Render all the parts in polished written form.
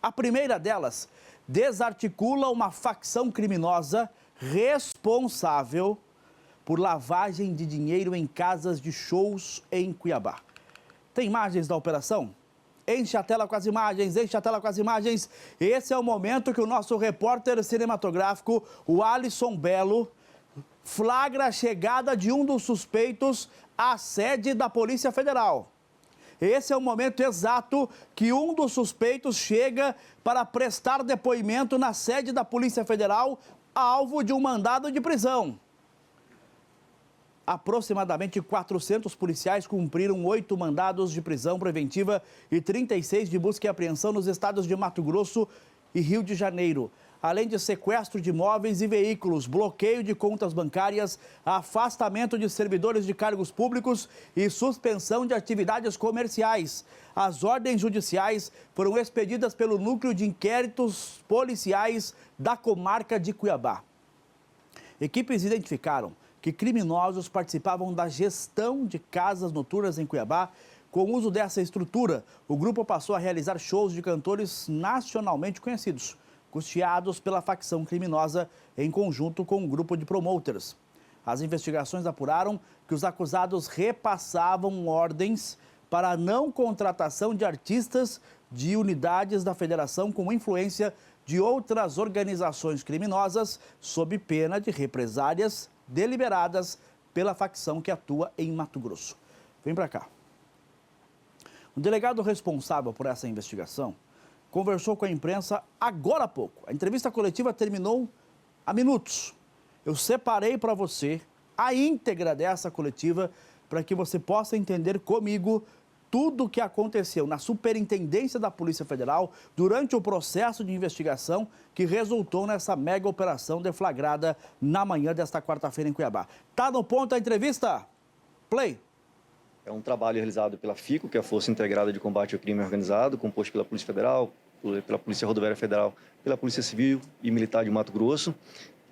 A primeira delas desarticula uma facção criminosa responsável por lavagem de dinheiro em casas de shows em Cuiabá. Tem imagens da operação? Enche a tela com as imagens, enche a tela com as imagens. Esse é o momento que o nosso repórter cinematográfico, o Alisson Belo, flagra a chegada de um dos suspeitos à sede da Polícia Federal. Esse é o momento exato que um dos suspeitos chega para prestar depoimento na sede da Polícia Federal, alvo de um mandado de prisão. Aproximadamente 400 policiais cumpriram 8 mandados de prisão preventiva e 36 de busca e apreensão nos estados de Mato Grosso e Rio de Janeiro. Além de sequestro de imóveis e veículos, bloqueio de contas bancárias, afastamento de servidores de cargos públicos e suspensão de atividades comerciais. As ordens judiciais foram expedidas pelo Núcleo de Inquéritos Policiais da comarca de Cuiabá. Equipes identificaram que criminosos participavam da gestão de casas noturnas em Cuiabá. Com o uso dessa estrutura, o grupo passou a realizar shows de cantores nacionalmente conhecidos, custeados pela facção criminosa em conjunto com um grupo de promoters. As investigações apuraram que os acusados repassavam ordens para a não contratação de artistas de unidades da federação com influência de outras organizações criminosas, sob pena de represálias deliberadas pela facção que atua em Mato Grosso. Vem para cá. O delegado responsável por essa investigação conversou com a imprensa agora há pouco. A entrevista coletiva terminou há minutos. Eu separei para você a íntegra dessa coletiva para que você possa entender comigo tudo o que aconteceu na Superintendência da Polícia Federal durante o processo de investigação que resultou nessa mega operação deflagrada na manhã desta quarta-feira em Cuiabá. Tá no ponto a entrevista? Play! É um trabalho realizado pela FICO, que é a Força Integrada de Combate ao Crime Organizado, composto pela Polícia Federal, pela Polícia Rodoviária Federal, pela Polícia Civil e Militar de Mato Grosso,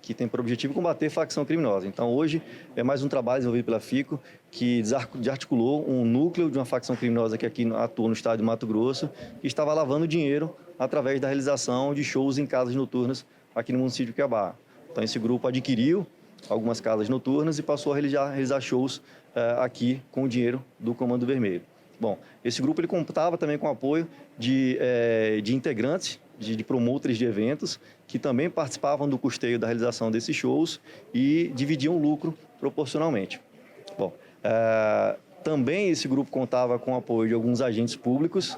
que tem por objetivo combater facção criminosa. Então, hoje, é mais um trabalho desenvolvido pela FICO, que desarticulou um núcleo de uma facção criminosa que aqui atua no estado de Mato Grosso, que estava lavando dinheiro através da realização de shows em casas noturnas aqui no município de Cuiabá. Então, esse grupo adquiriu algumas casas noturnas e passou a realizar shows aqui com o dinheiro do Comando Vermelho. Bom, esse grupo ele contava também com o apoio de integrantes, de promotores de eventos, que também participavam do custeio da realização desses shows e dividiam o lucro proporcionalmente. Bom, também esse grupo contava com o apoio de alguns agentes públicos,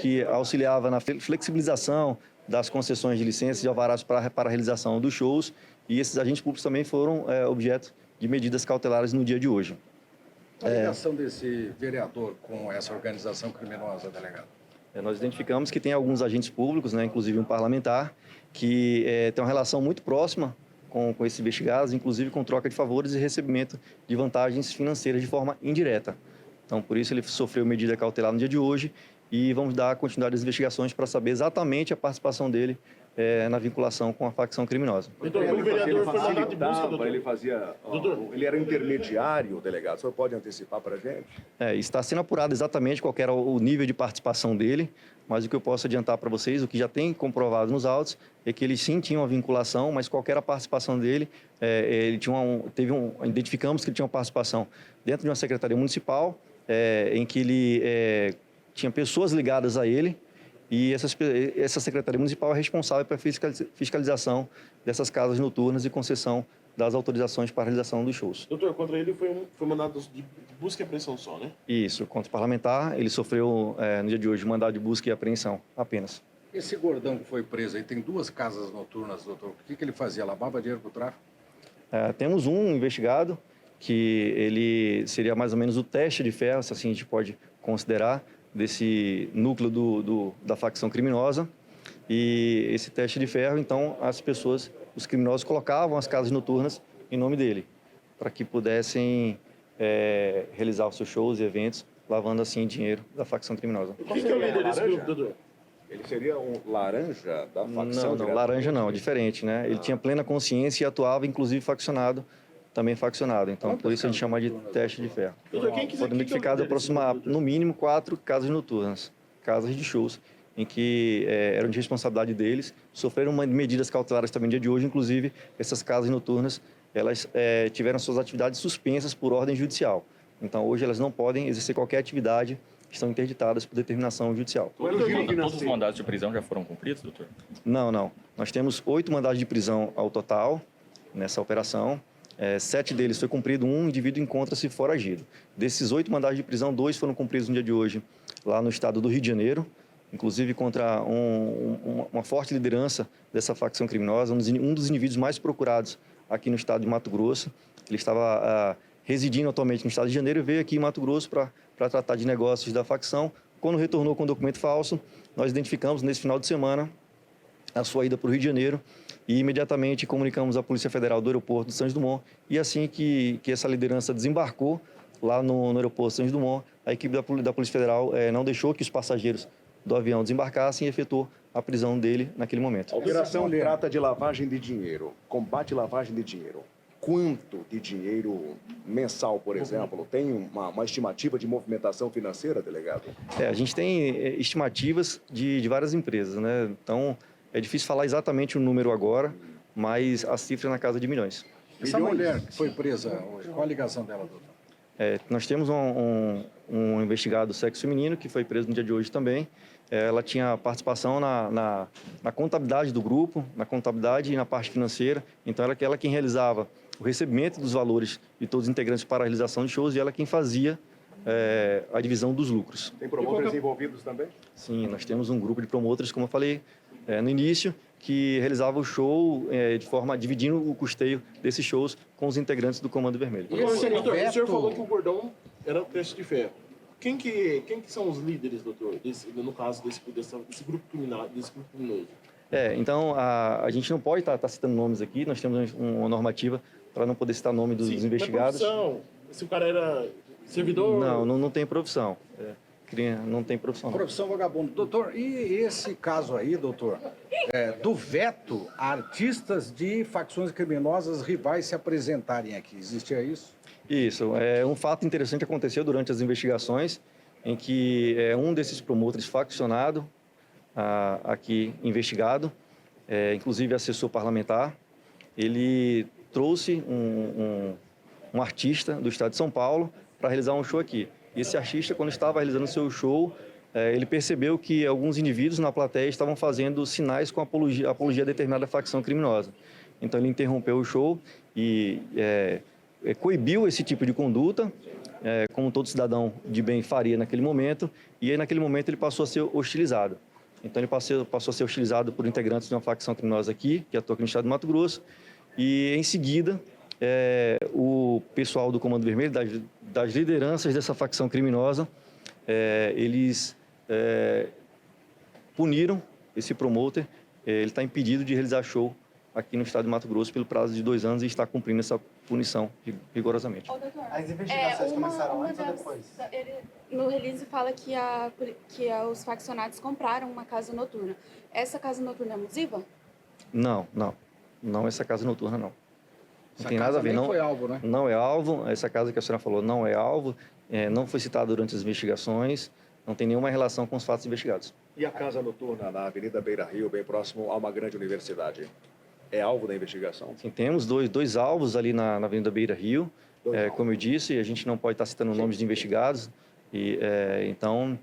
que auxiliava na flexibilização das concessões de licenças e alvarás para a realização dos shows, e esses agentes públicos também foram objeto de medidas cautelares no dia de hoje. A ligação desse vereador com essa organização criminosa, delegado? Nós identificamos que tem alguns agentes públicos, inclusive um parlamentar, que tem uma relação muito próxima com esses investigados, inclusive com troca de favores e recebimento de vantagens financeiras de forma indireta. Então, por isso, ele sofreu medida cautelar no dia de hoje e vamos dar continuidade às investigações para saber exatamente a participação dele na vinculação com a facção criminosa. Doutor, o vereador foi mandado de busca, doutor. Ele era intermediário, delegado. O senhor pode antecipar para a gente? Está sendo apurado exatamente qual era o nível de participação dele, mas o que eu posso adiantar para vocês, o que já tem comprovado nos autos, é que ele sim tinha uma vinculação, mas qual era a participação dele, identificamos que ele tinha uma participação dentro de uma secretaria municipal, em que ele tinha pessoas ligadas a ele, e essa Secretaria Municipal é responsável pela fiscalização dessas casas noturnas e concessão das autorizações para a realização dos shows. Doutor, contra ele foi mandado de busca e apreensão só, né? Isso, contra o parlamentar, ele sofreu no dia de hoje mandado de busca e apreensão apenas. Esse gordão que foi preso aí tem 2 casas noturnas, doutor. O que ele fazia? Lavava dinheiro para o tráfico? Temos um investigado que ele seria mais ou menos o teste de ferro, se assim a gente pode considerar, desse núcleo da facção criminosa. E esse teste de ferro, então, os criminosos colocavam as casas noturnas em nome dele, para que pudessem realizar os seus shows e eventos, lavando assim dinheiro da facção criminosa. O que é o líder desse grupo, doutor? Ele seria um laranja da facção? Não, laranja não, diferente, né? Ele tinha plena consciência e atuava, inclusive, também faccionado. Então, por isso a gente chama de teste de ferro. Foram identificados no mínimo 4 casas noturnas, casas de shows, em que eram de responsabilidade deles, sofreram medidas cautelares também no dia de hoje, inclusive essas casas noturnas, elas tiveram suas atividades suspensas por ordem judicial. Então, hoje elas não podem exercer qualquer atividade, estão interditadas por determinação judicial. Todos os mandados de prisão já foram cumpridos, doutor? Não. Nós temos 8 mandados de prisão ao total nessa operação. 7 deles foi cumprido, um indivíduo encontra-se foragido. Desses 8 mandados de prisão, 2 foram cumpridos no dia de hoje, lá no estado do Rio de Janeiro, inclusive contra uma forte liderança dessa facção criminosa, um dos indivíduos mais procurados aqui no estado de Mato Grosso. Ele estava residindo atualmente no estado de Janeiro e veio aqui em Mato Grosso para tratar de negócios da facção. Quando retornou com documento falso, nós identificamos nesse final de semana a sua ida para o Rio de Janeiro e imediatamente comunicamos à Polícia Federal do aeroporto de Santos Dumont. E assim que essa liderança desembarcou lá no aeroporto de Santos Dumont, a equipe da Polícia Federal não deixou que os passageiros do avião desembarcassem e efetuou a prisão dele naquele momento. A operação trata de lavagem de dinheiro, combate lavagem de dinheiro. Quanto de dinheiro mensal, por exemplo? Tem uma estimativa de movimentação financeira, delegado? A gente tem estimativas de várias empresas, né? Então, é difícil falar exatamente o número agora, mas a cifra é na casa de milhões. Essa mulher que foi presa hoje, qual a ligação dela, doutor? Nós temos um investigado sexo feminino que foi preso no dia de hoje também. Ela tinha participação na contabilidade do grupo, na contabilidade e na parte financeira. Então, ela quem realizava o recebimento dos valores de todos os integrantes para a realização de shows e ela quem fazia a divisão dos lucros. Tem promotores envolvidos também? Sim, nós temos um grupo de promotores, como eu falei no início, que realizava o show dividindo o custeio desses shows com os integrantes do Comando Vermelho. O senhor falou que o Gordão era teste de ferro. Quem que são os líderes, doutor, no caso desse grupo criminoso? Então, a gente não pode estar citando nomes aqui, nós temos uma normativa para não poder citar nome dos investigados. Profissão, se o cara era servidor... Não tem profissão. Não tem profissão. Não. Profissão vagabundo. Doutor, e esse caso aí, doutor, do veto a artistas de facções criminosas rivais se apresentarem aqui, existia isso? Isso. Um fato interessante aconteceu durante as investigações, em que um desses promotores faccionado, aqui investigado, inclusive assessor parlamentar, ele trouxe um artista do estado de São Paulo para realizar um show aqui. E esse artista, quando estava realizando seu show, ele percebeu que alguns indivíduos na plateia estavam fazendo sinais com apologia a determinada facção criminosa. Então, ele interrompeu o show e coibiu esse tipo de conduta, como todo cidadão de bem faria naquele momento, e aí, naquele momento, ele passou a ser hostilizado. Então, ele passou a ser hostilizado por integrantes de uma facção criminosa aqui, que atua aqui no estado de Mato Grosso, e, em seguida, o pessoal do Comando Vermelho, das lideranças dessa facção criminosa, eles puniram esse promotor. Ele está impedido de realizar show aqui no estado de Mato Grosso pelo prazo de 2 anos e está cumprindo essa punição rigorosamente. As investigações começaram antes ou depois? No release fala que os faccionados compraram uma casa noturna. Essa casa noturna é abusiva? Não, essa casa noturna não. Não tem nada a ver, não foi alvo, né? Não é alvo, essa casa que a senhora falou não é alvo, não foi citada durante as investigações, não tem nenhuma relação com os fatos investigados. E a casa noturna na Avenida Beira Rio, bem próximo a uma grande universidade, é alvo da investigação? Sim, temos dois alvos ali na Avenida Beira Rio, como eu disse, a gente não pode estar citando nomes de investigados, então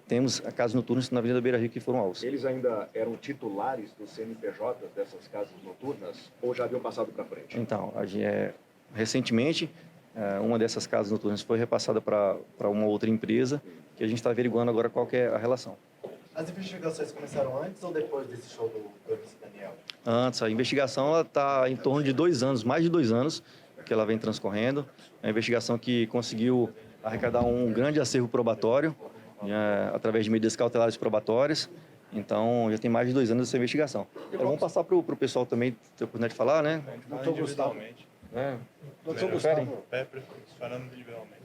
temos casas noturnas na Avenida Beira Rio que foram alvos. Eles ainda eram titulares dos CNPJs dessas casas noturnas ou já haviam passado para frente? Então, recentemente, uma dessas casas noturnas foi repassada para uma outra empresa, que a gente está averiguando agora qual que é a relação. As investigações começaram antes ou depois desse show do MC Daniel? Antes, a investigação está em torno de 2 anos, mais de 2 anos que ela vem transcorrendo. É uma investigação que conseguiu arrecadar um grande acervo probatório, através de medidas cautelares probatórias. Então, já tem mais de 2 anos essa investigação. Então, vamos passar para o pessoal também ter a oportunidade de falar, né? Doutor Gustavo. Doutor Gustavo. Falando individualmente.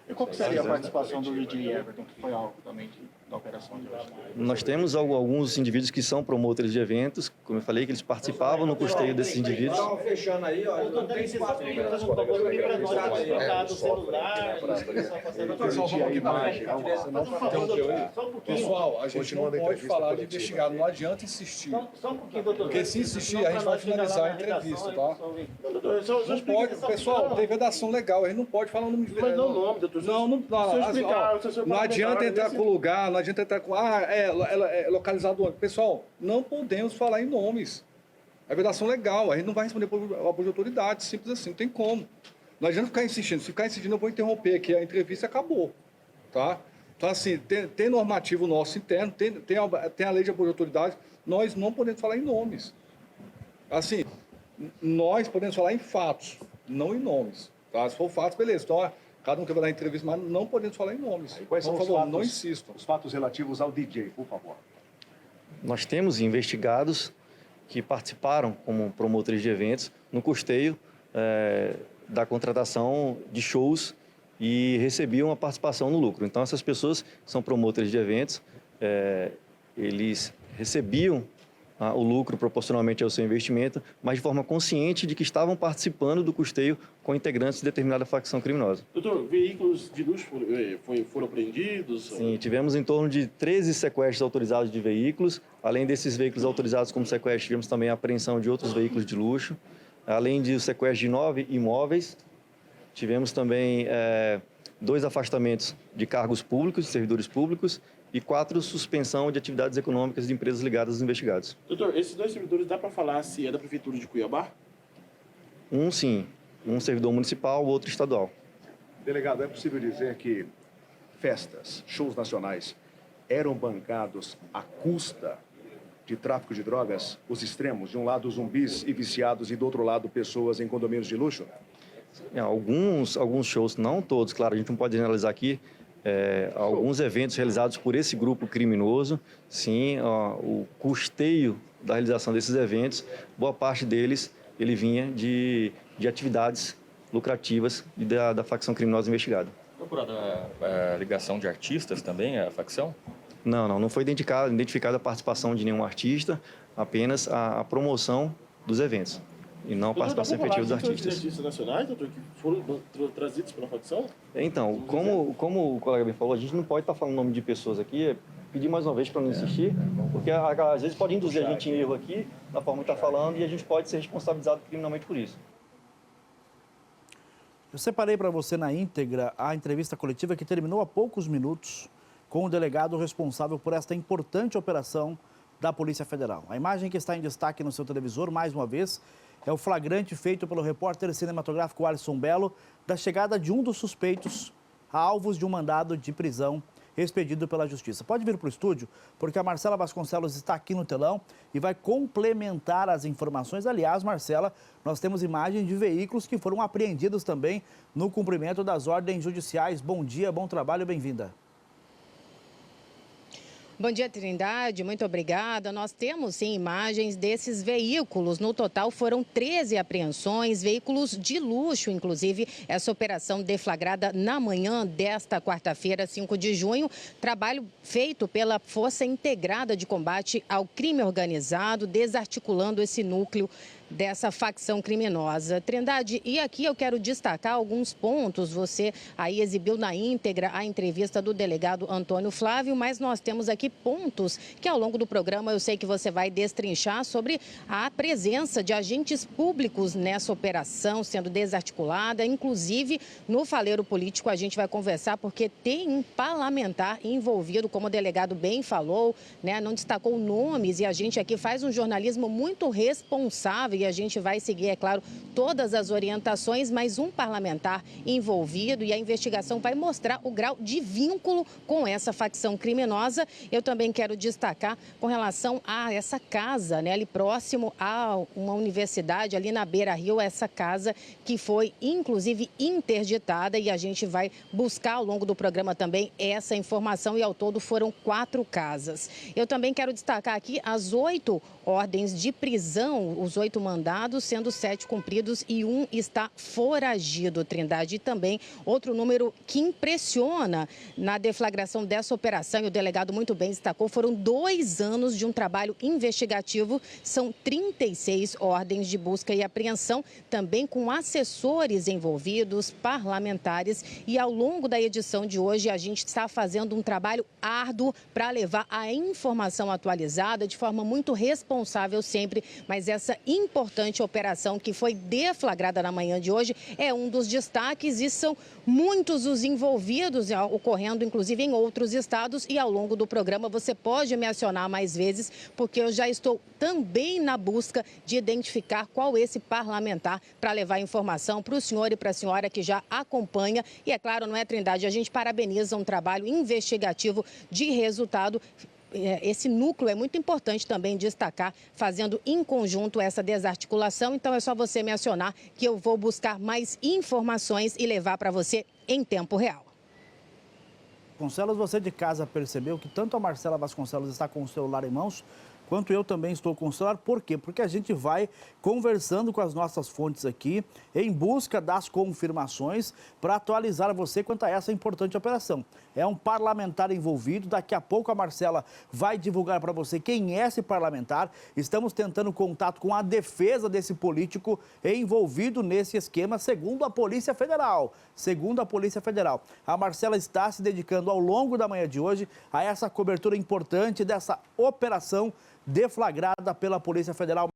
E qual que seria a participação do Luigi Everton, que foi alvo também de da operação de hoje? Nós temos alguns indivíduos que são promotores de eventos, como eu falei, que eles participavam no custeio desses indivíduos. Fechando aí, ó. Não tem espaço. Pessoal, a gente não pode falar de investigado, não adianta insistir. Só um pouquinho, doutor. Porque se insistir, a gente vai finalizar a entrevista, tá? Não pode, pessoal, tem vedação legal, a gente não pode falar o nome de Mas não o nome, doutor. Não adianta entrar com o lugar, não adianta entrar com. É localizado onde? Pessoal, não podemos falar em nomes. É vedação legal, a gente não vai responder por abuso de autoridade, simples assim, não tem como. Não adianta ficar insistindo. Se ficar insistindo, eu vou interromper aqui, a entrevista acabou, tá? Então, assim, tem normativo nosso interno, tem a lei de abuso de autoridade, nós não podemos falar em nomes. Assim, nós podemos falar em fatos, não em nomes, tá? Se for fatos, beleza. Então, cada um que vai dar entrevista, mas não podemos falar em nomes. Quais são Por os favor, fatos, não insistam. os fatos relativos ao DJ, por favor? Nós temos investigados que participaram como promotores de eventos no custeio da contratação de shows e recebiam a participação no lucro. Então, essas pessoas são promotores de eventos, eles recebiam o lucro proporcionalmente ao seu investimento, mas de forma consciente de que estavam participando do custeio com integrantes de determinada facção criminosa. Doutor, veículos de luxo foram apreendidos? Sim, tivemos em torno de 13 sequestros autorizados de veículos. Além desses veículos autorizados como sequestro, tivemos também a apreensão de outros veículos de luxo. Além do sequestro de 9 imóveis, tivemos também 2 afastamentos de cargos públicos, de servidores públicos, e 4 suspensão de atividades econômicas de empresas ligadas aos investigados. Doutor, esses 2 servidores, dá para falar se é da Prefeitura de Cuiabá? Um, sim. Um servidor municipal, o outro estadual. Delegado, é possível dizer que festas, shows nacionais, eram bancados à custa de tráfico de drogas, os extremos? De um lado, zumbis e viciados, e do outro lado, pessoas em condomínios de luxo? Alguns shows, não todos, claro, a gente não pode generalizar aqui. Alguns eventos realizados por esse grupo criminoso, sim, o custeio da realização desses eventos, boa parte deles, ele vinha de atividades lucrativas da facção criminosa investigada. Procurada a ligação de artistas também, a facção? Não foi identificada a participação de nenhum artista, apenas a promoção dos eventos. E não a participação efetiva dos artistas. Artistas nacionais, doutor, que foram trazidos pela facção? Então, como o colega bem falou, a gente não pode estar falando o nome de pessoas aqui, pedir mais uma vez para não insistir, porque às vezes pode induzir a gente em erro aqui, da forma que está falando, e a gente pode ser responsabilizado criminalmente por isso. Eu separei para você na íntegra a entrevista coletiva que terminou há poucos minutos com o delegado responsável por esta importante operação da Polícia Federal. A imagem que está em destaque no seu televisor, mais uma vez, é o flagrante feito pelo repórter cinematográfico Alisson Belo da chegada de um dos suspeitos a alvos de um mandado de prisão expedido pela Justiça. Pode vir para o estúdio, porque a Marcela Vasconcelos está aqui no telão e vai complementar as informações. Aliás, Marcela, nós temos imagens de veículos que foram apreendidos também no cumprimento das ordens judiciais. Bom dia, bom trabalho, bem-vinda. Bom dia, Trindade. Muito obrigada. Nós temos, sim, imagens desses veículos. No total, foram 13 apreensões, veículos de luxo, inclusive. Essa operação deflagrada na manhã desta quarta-feira, 5 de junho. Trabalho feito pela Força Integrada de Combate ao Crime Organizado, desarticulando esse núcleo dessa facção criminosa. Trindade, e aqui eu quero destacar alguns pontos. Você aí exibiu na íntegra a entrevista do delegado Antônio Flávio, mas nós temos aqui pontos que ao longo do programa eu sei que você vai destrinchar sobre a presença de agentes públicos nessa operação sendo desarticulada. Inclusive, no Faleiro Político a gente vai conversar porque tem um parlamentar envolvido, como o delegado bem falou, né? Não destacou nomes e a gente aqui faz um jornalismo muito responsável e a gente vai seguir, é claro, todas as orientações, mas um parlamentar envolvido e a investigação vai mostrar o grau de vínculo com essa facção criminosa. Eu também quero destacar com relação a essa casa, né, ali próximo a uma universidade, ali na Beira Rio, essa casa que foi, inclusive, interditada e a gente vai buscar ao longo do programa também essa informação e ao todo foram 4 casas. Eu também quero destacar aqui as 8 ordens de prisão, os 8 mandados, sendo 7 cumpridos e 1 está foragido, Trindade. E também outro número que impressiona na deflagração dessa operação, e o delegado muito bem destacou, foram 2 anos de um trabalho investigativo, são 36 ordens de busca e apreensão, também com assessores envolvidos, parlamentares, e ao longo da edição de hoje a gente está fazendo um trabalho árduo para levar a informação atualizada de forma muito responsável sempre, mas essa importante operação que foi deflagrada na manhã de hoje é um dos destaques e são muitos os envolvidos, ocorrendo inclusive em outros estados, e ao longo do programa você pode me acionar mais vezes, porque eu já estou também na busca de identificar qual esse parlamentar para levar informação para o senhor e para a senhora que já acompanha. E é claro, não é, Trindade, a gente parabeniza um trabalho investigativo de resultado. Esse núcleo é muito importante também destacar, fazendo em conjunto essa desarticulação. Então é só você me acionar que eu vou buscar mais informações e levar para você em tempo real. Vasconcelos, você de casa percebeu que tanto a Marcela Vasconcelos está com o celular em mãos, quanto eu também estou com o celular. Por quê? Porque a gente vai conversando com as nossas fontes aqui, em busca das confirmações, para atualizar você quanto a essa importante operação. É um parlamentar envolvido, daqui a pouco a Marcela vai divulgar para você quem é esse parlamentar. Estamos tentando contato com a defesa desse político envolvido nesse esquema, segundo a Polícia Federal. Segundo a Polícia Federal, a Marcela está se dedicando ao longo da manhã de hoje a essa cobertura importante dessa operação deflagrada pela Polícia Federal.